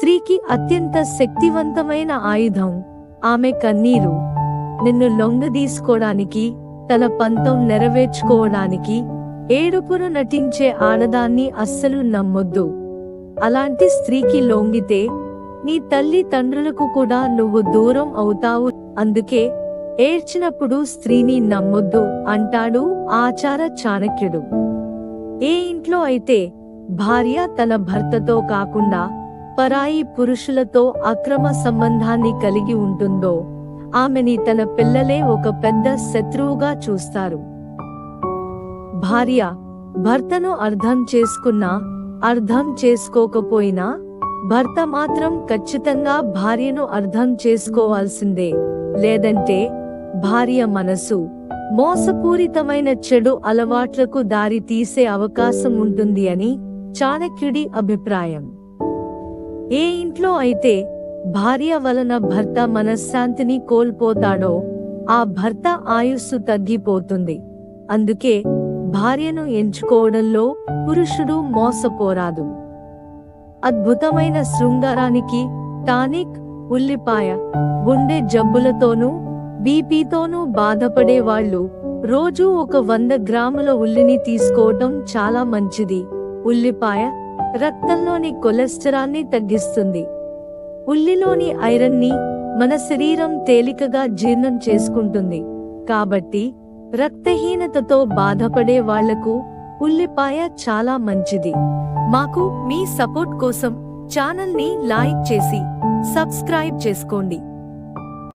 స్త్రీకి అత్యంత శక్తివంతమైన ఆయుధం ఆమె కన్నీరు. నిన్ను లొంగదీసుకోవడానికి, తన పంతం నెరవేర్చుకోవడానికి ఏడుపును నటించే ఆడదాన్ని అస్సలు నమ్మొద్దు. అలాంటి స్త్రీకి లొంగితే నీ తల్లి తండ్రులకు కూడా నువ్వు దూరం అవుతావు. అందుకే ఏడ్చినప్పుడు స్త్రీని నమ్మొద్దు అంటాడు ఆచార చాణక్యుడు. ఏ ఇంట్లో అయితే భార్య తన భర్తతో కాకుండా పరాయి పురుషులతో అక్రమ సంబంధాన్ని కలిగి ఉంటుందో ఆమెని తన పిల్లలే ఒక పెద్ద శత్రువుగా చూస్తారు. భార్య భర్తను అర్థం చేసుకున్నా అర్థం చేసుకోకపోయినా భర్త మాత్రం ఖచ్చితంగా భార్యను అర్థం చేసుకోవాల్సిందే. లేదంటే భార్య మనసు మోసపూరితమైన చెడు అలవాట్లకు దారి తీసే అవకాశం ఉంటుంది అని చాణక్యుడి అభిప్రాయం. ఏ ఇంట్లో అయితే భార్య వలన భర్త మనశ్శాంతిని కోల్పోతాడో ఆ భర్త ఆయుస్సు తగ్గిపోతుంది. అందుకే భార్యను ఎంచుకోవడంలో పురుషుడు మోసపోరాదు. అద్భుతమైన శృంగారానికి టానిక్ ఉల్లిపాయ. గుండె జబ్బులతోనూ బీపీతోనూ బాధపడే వాళ్ళు రోజూ ఒక 100 గ్రాముల ఉల్లిని తీసుకోవటం చాలా మంచిది. ఉల్లిపాయ రక్తంలోని కొలెస్టరాల్ని తగ్గిస్తుంది. ఉల్లిలోని ఐరన్ ని మన శరీరం తేలికగా జీర్ణం చేసుకుంటుంది. కాబట్టి రక్తహీనతతో బాధపడే వాళ్లకు ఉల్లిపాయ చాలా మంచిది. మాకు మీ సపోర్ట్ కోసం ఛానల్ ని లైక్ చేసి సబ్స్క్రైబ్ చేసుకోండి.